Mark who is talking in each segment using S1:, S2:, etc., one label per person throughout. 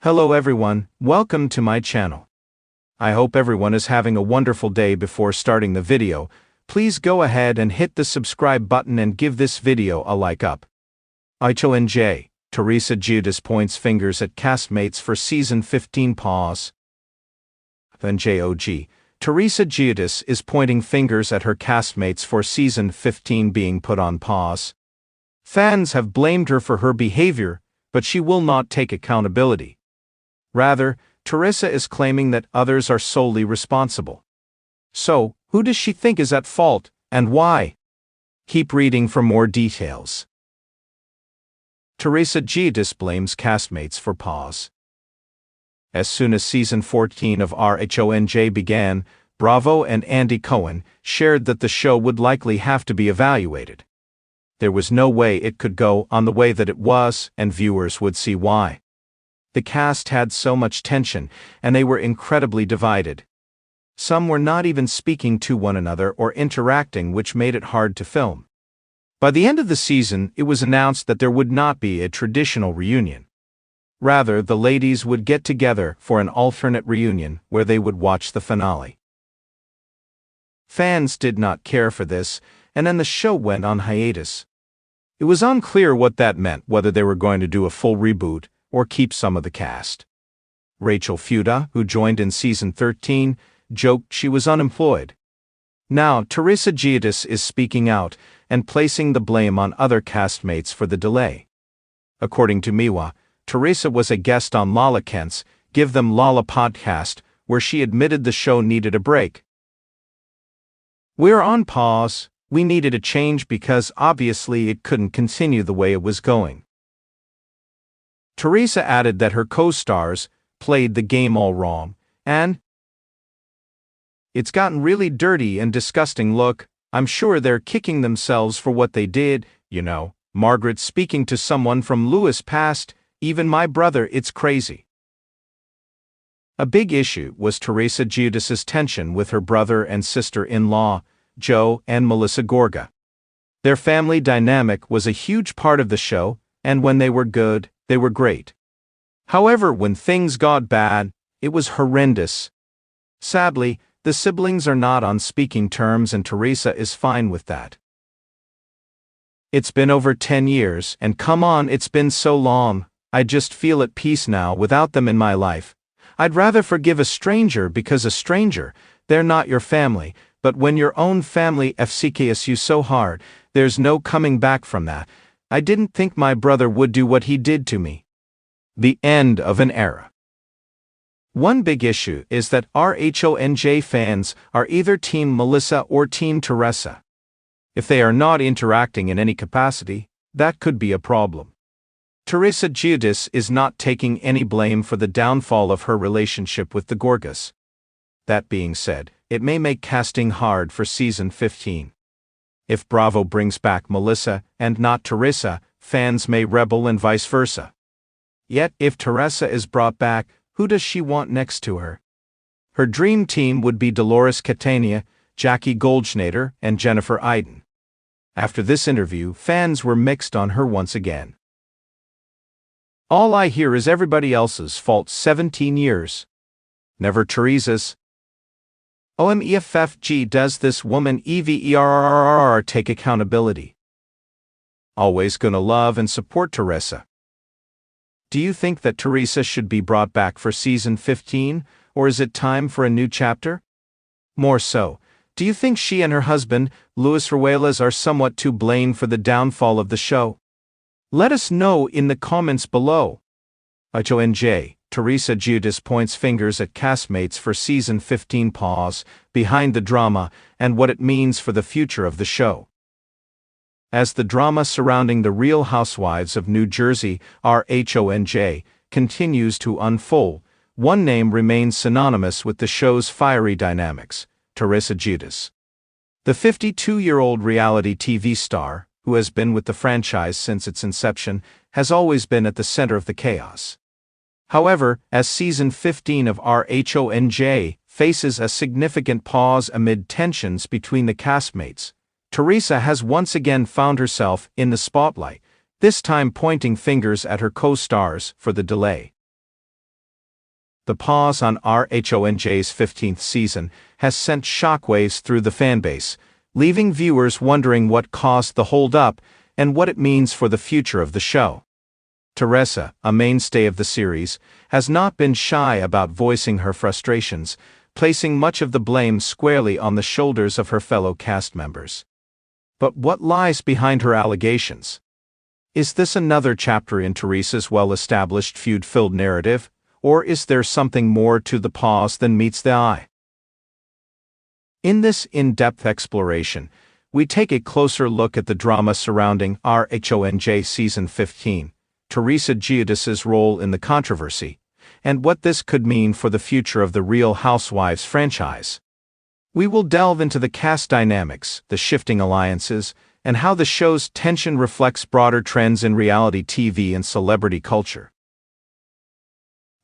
S1: Hello everyone, welcome to my channel. I hope everyone is having a wonderful day. Before starting the video, please go ahead and hit the subscribe button and give this video a like up. RHONJ, Teresa Giudice points fingers at Castmates for Season 15 pause. RHONJ, Teresa Giudice is pointing fingers at her castmates for Season 15 being put on pause. Fans have blamed her for her behavior, but she will not take accountability. Rather, Teresa is claiming that others are solely responsible. So, who does she think is at fault, and why? Keep reading for more details. Teresa Giudice blames castmates for pause. As soon as Season 14 of RHONJ began, Bravo and Andy Cohen shared that the show would likely have to be evaluated. There was no way it could go on the way that it was, and viewers would see why. The cast had so much tension, and they were incredibly divided. Some were not even speaking to one another or interacting, which made it hard to film. By the end of the season, it was announced that there would not be a traditional reunion. Rather, the ladies would get together for an alternate reunion where they would watch the finale. Fans did not care for this, and then the show went on hiatus. It was unclear what that meant, whether they were going to do a full reboot or keep some of the cast. Rachel Fuda, who joined in Season 13, joked she was unemployed. Now, Teresa Giudice is speaking out and placing the blame on other castmates for the delay. According to Miwa, Teresa was a guest on Lala Kent's Give Them Lala podcast, where she admitted the show needed a break. "We're on pause. We needed a change because obviously it couldn't continue the way it was going." Teresa added that her co-stars played the game all wrong, and "It's gotten really dirty and disgusting. Look, I'm sure they're kicking themselves for what they did, you know." Margaret speaking to someone from Lewis past, "Even my brother, it's crazy." A big issue was Teresa Giudice's tension with her brother and sister-in-law, Joe and Melissa Gorga. Their family dynamic was a huge part of the show, and when they were good, they were great. However, when things got bad, it was horrendous. Sadly, the siblings are not on speaking terms, and Teresa is fine with that. "It's been over 10 years, and come on, it's been so long. I just feel at peace now without them in my life. I'd rather forgive a stranger because a stranger, they're not your family, but when your own family FCKs you so hard, there's no coming back from that. I didn't think my brother would do what he did to me." The end of an era. One big issue is that RHONJ fans are either Team Melissa or Team Teresa. If they are not interacting in any capacity, that could be a problem. Teresa Giudice is not taking any blame for the downfall of her relationship with the Gorgas. That being said, it may make casting hard for Season 15. If Bravo brings back Melissa and not Teresa, fans may rebel and vice versa. Yet, if Teresa is brought back, who does she want next to her? Her dream team would be Dolores Catania, Jackie Goldschneider, and Jennifer Aydin. After this interview, fans were mixed on her once again. "All I hear is everybody else's fault. 17 years. Never Teresa's. OMEFFG does this woman EVERRR take accountability. Always gonna love and support Teresa." Do you think that Teresa should be brought back for Season 15, or is it time for a new chapter? More so, do you think she and her husband, Luis Ruelas, are somewhat to blame for the downfall of the show? Let us know in the comments below. RHONJ, Teresa Giudice points fingers at castmates for Season 15 pause, behind the drama, and what it means for the future of the show. As the drama surrounding the Real Housewives of New Jersey, RHONJ, continues to unfold, one name remains synonymous with the show's fiery dynamics: Teresa Giudice. The 52-year-old reality TV star, who has been with the franchise since its inception, has always been at the center of the chaos. However, as Season 15 of RHONJ faces a significant pause amid tensions between the castmates, Teresa has once again found herself in the spotlight, this time pointing fingers at her co-stars for the delay. The pause on RHONJ's 15th season has sent shockwaves through the fanbase, leaving viewers wondering what caused the hold-up and what it means for the future of the show. Teresa, a mainstay of the series, has not been shy about voicing her frustrations, placing much of the blame squarely on the shoulders of her fellow cast members. But what lies behind her allegations? Is this another chapter in Teresa's well-established feud-filled narrative, or is there something more to the pause than meets the eye? In this in-depth exploration, we take a closer look at the drama surrounding RHONJ Season 15, Teresa Giudice's role in the controversy, and what this could mean for the future of the Real Housewives franchise. We will delve into the cast dynamics, the shifting alliances, and how the show's tension reflects broader trends in reality TV and celebrity culture.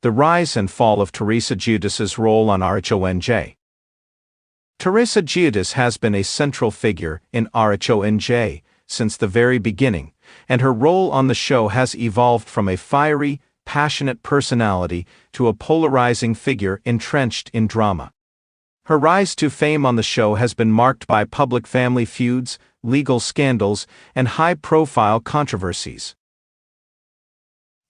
S1: The rise and fall of Teresa Giudice's role on RHONJ. Teresa Giudice has been a central figure in RHONJ since the very beginning, and her role on the show has evolved from a fiery, passionate personality to a polarizing figure entrenched in drama. Her rise to fame on the show has been marked by public family feuds, legal scandals, and high-profile controversies.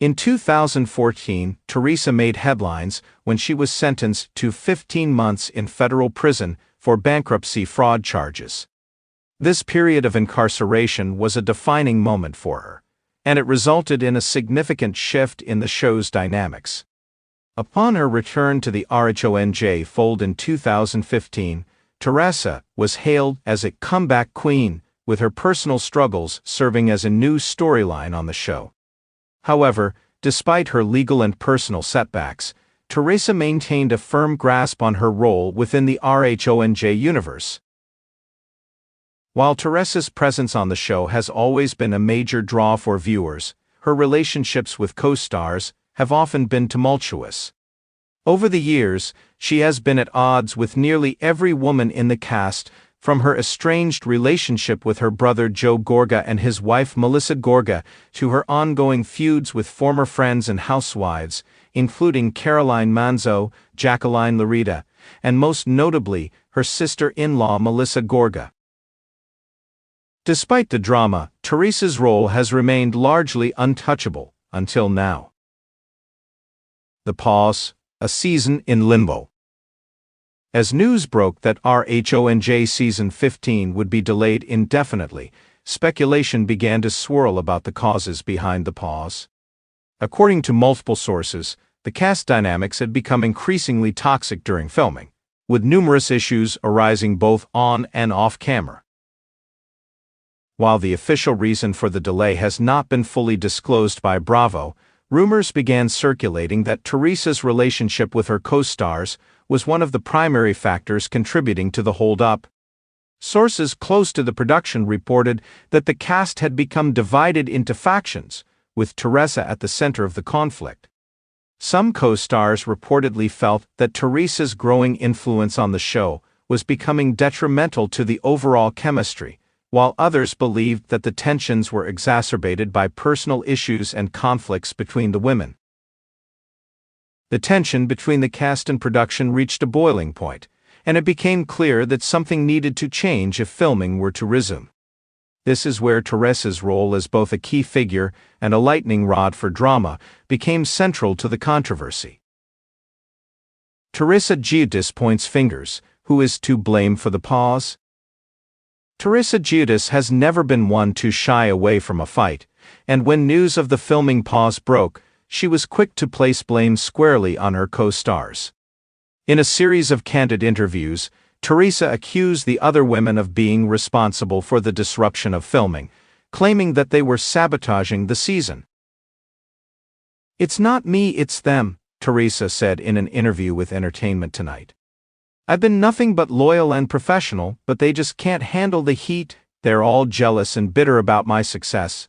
S1: In 2014, Teresa made headlines when she was sentenced to 15 months in federal prison for bankruptcy fraud charges. This period of incarceration was a defining moment for her, and it resulted in a significant shift in the show's dynamics. Upon her return to the RHONJ fold in 2015, Teresa was hailed as a comeback queen, with her personal struggles serving as a new storyline on the show. However, despite her legal and personal setbacks, Teresa maintained a firm grasp on her role within the RHONJ universe. While Teresa's presence on the show has always been a major draw for viewers, her relationships with co-stars have often been tumultuous. Over the years, she has been at odds with nearly every woman in the cast, from her estranged relationship with her brother Joe Gorga and his wife Melissa Gorga to her ongoing feuds with former friends and housewives, including Caroline Manzo, Jacqueline Larita, and most notably, her sister-in-law Melissa Gorga. Despite the drama, Teresa's role has remained largely untouchable, until now. The pause, a season in limbo. As news broke that RHONJ Season 15 would be delayed indefinitely, speculation began to swirl about the causes behind the pause. According to multiple sources, the cast dynamics had become increasingly toxic during filming, with numerous issues arising both on and off camera. While the official reason for the delay has not been fully disclosed by Bravo, rumors began circulating that Teresa's relationship with her co-stars was one of the primary factors contributing to the hold-up. Sources close to the production reported that the cast had become divided into factions, with Teresa at the center of the conflict. Some co-stars reportedly felt that Teresa's growing influence on the show was becoming detrimental to the overall chemistry, while others believed that the tensions were exacerbated by personal issues and conflicts between the women. The tension between the cast and production reached a boiling point, and it became clear that something needed to change if filming were to resume. This is where Teresa's role as both a key figure and a lightning rod for drama became central to the controversy. Teresa Giudice points fingers. Who is to blame for the pause? Teresa Giudice has never been one to shy away from a fight, and when news of the filming pause broke, she was quick to place blame squarely on her co-stars. In a series of candid interviews, Teresa accused the other women of being responsible for the disruption of filming, claiming that they were sabotaging the season. "It's not me, it's them," Teresa said in an interview with Entertainment Tonight. "I've been nothing but loyal and professional, but they just can't handle the heat. They're all jealous and bitter about my success."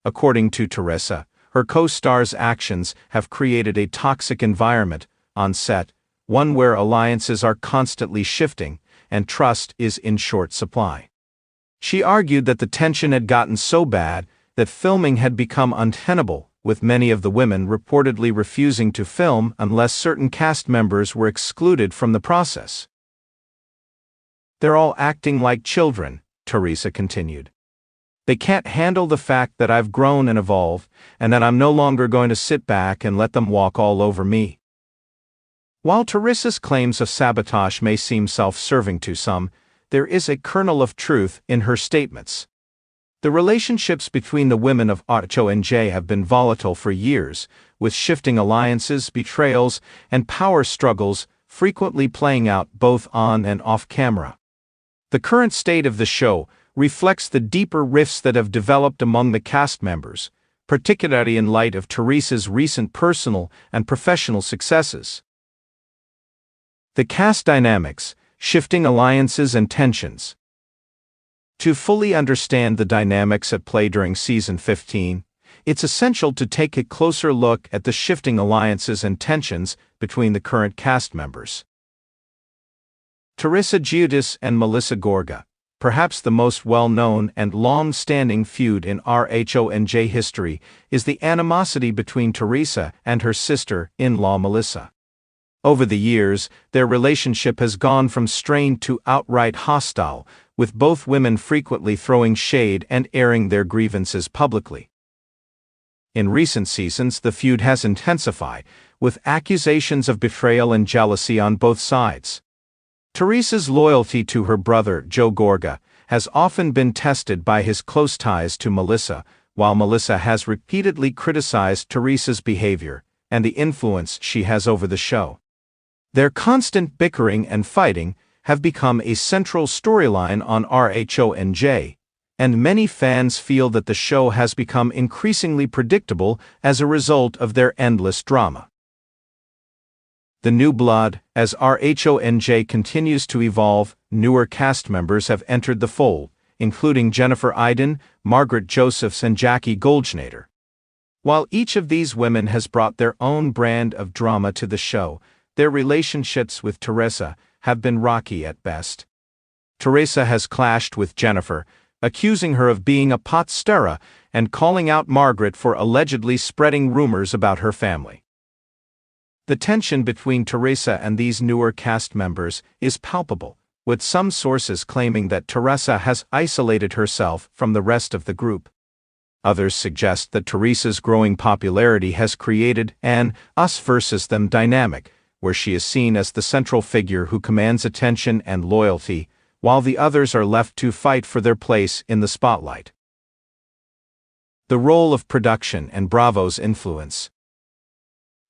S1: According to Teresa, her co-stars' actions have created a toxic environment on set, one where alliances are constantly shifting and trust is in short supply. She argued that the tension had gotten so bad that filming had become untenable, with many of the women reportedly refusing to film unless certain cast members were excluded from the process. "They're all acting like children," Teresa continued. "They can't handle the fact that I've grown and evolved, and that I'm no longer going to sit back and let them walk all over me." While Teresa's claims of sabotage may seem self-serving to some, there is a kernel of truth in her statements. The relationships between the women of RHONJ have been volatile for years, with shifting alliances, betrayals, and power struggles frequently playing out both on and off camera. The current state of the show reflects the deeper rifts that have developed among the cast members, particularly in light of Teresa's recent personal and professional successes. The cast dynamics, shifting alliances and tensions. To fully understand the dynamics at play during Season 15, it's essential to take a closer look at the shifting alliances and tensions between the current cast members. Teresa Giudice and Melissa Gorga, perhaps the most well-known and long-standing feud in RHONJ history, is the animosity between Teresa and her sister-in-law Melissa. Over the years, their relationship has gone from strained to outright hostile, with both women frequently throwing shade and airing their grievances publicly. In recent seasons, the feud has intensified, with accusations of betrayal and jealousy on both sides. Teresa's loyalty to her brother, Joe Gorga, has often been tested by his close ties to Melissa, while Melissa has repeatedly criticized Teresa's behavior and the influence she has over the show. Their constant bickering and fighting have become a central storyline on RHONJ, and many fans feel that the show has become increasingly predictable as a result of their endless drama. The new blood. As RHONJ continues to evolve, newer cast members have entered the fold, including Jennifer Aydin, Margaret Josephs, and Jackie Goldschneider. While each of these women has brought their own brand of drama to the show, their relationships with Teresa have been rocky at best. Teresa has clashed with Jennifer, accusing her of being a pot stirrer and calling out Margaret for allegedly spreading rumors about her family. The tension between Teresa and these newer cast members is palpable, with some sources claiming that Teresa has isolated herself from the rest of the group. Others suggest that Teresa's growing popularity has created an us versus them dynamic, where she is seen as the central figure who commands attention and loyalty, while the others are left to fight for their place in the spotlight. The role of production and Bravo's influence.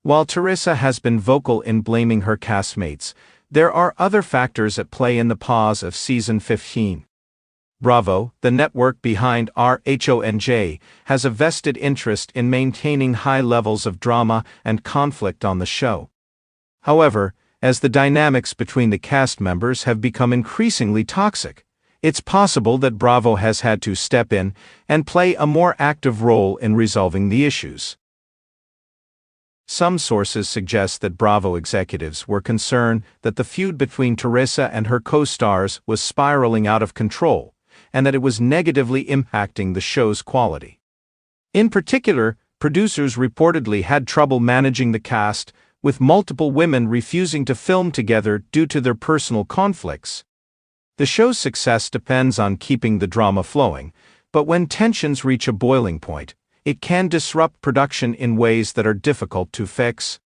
S1: While Teresa has been vocal in blaming her castmates, there are other factors at play in the pause of Season 15. Bravo, the network behind RHONJ, has a vested interest in maintaining high levels of drama and conflict on the show. However, as the dynamics between the cast members have become increasingly toxic, it's possible that Bravo has had to step in and play a more active role in resolving the issues. Some sources suggest that Bravo executives were concerned that the feud between Teresa and her co-stars was spiraling out of control, and that it was negatively impacting the show's quality. In particular, producers reportedly had trouble managing the cast, with multiple women refusing to film together due to their personal conflicts. The show's success depends on keeping the drama flowing, but when tensions reach a boiling point, it can disrupt production in ways that are difficult to fix.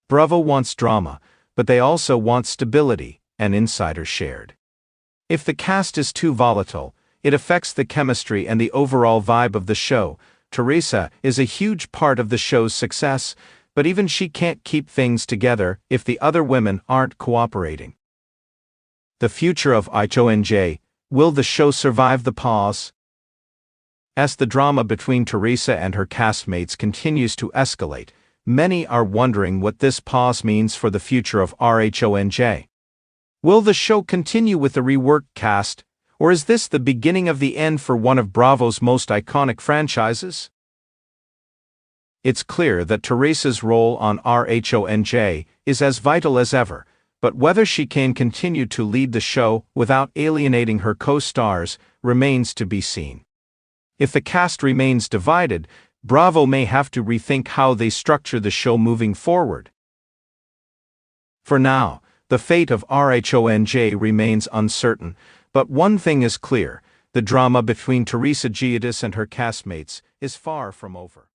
S1: Bravo wants drama, but they also want stability, an insider shared. If the cast is too volatile, it affects the chemistry and the overall vibe of the show. Teresa is a huge part of the show's success, but even she can't keep things together if the other women aren't cooperating. The future of RHONJ. Will the show survive the pause? As the drama between Teresa and her castmates continues to escalate, many are wondering what this pause means for the future of RHONJ. Will the show continue with the reworked cast, or is this the beginning of the end for one of Bravo's most iconic franchises? It's clear that Teresa's role on RHONJ is as vital as ever, but whether she can continue to lead the show without alienating her co-stars remains to be seen. If the cast remains divided, Bravo may have to rethink how they structure the show moving forward. For now, the fate of RHONJ remains uncertain, but one thing is clear: the drama between Teresa Giudice and her castmates is far from over.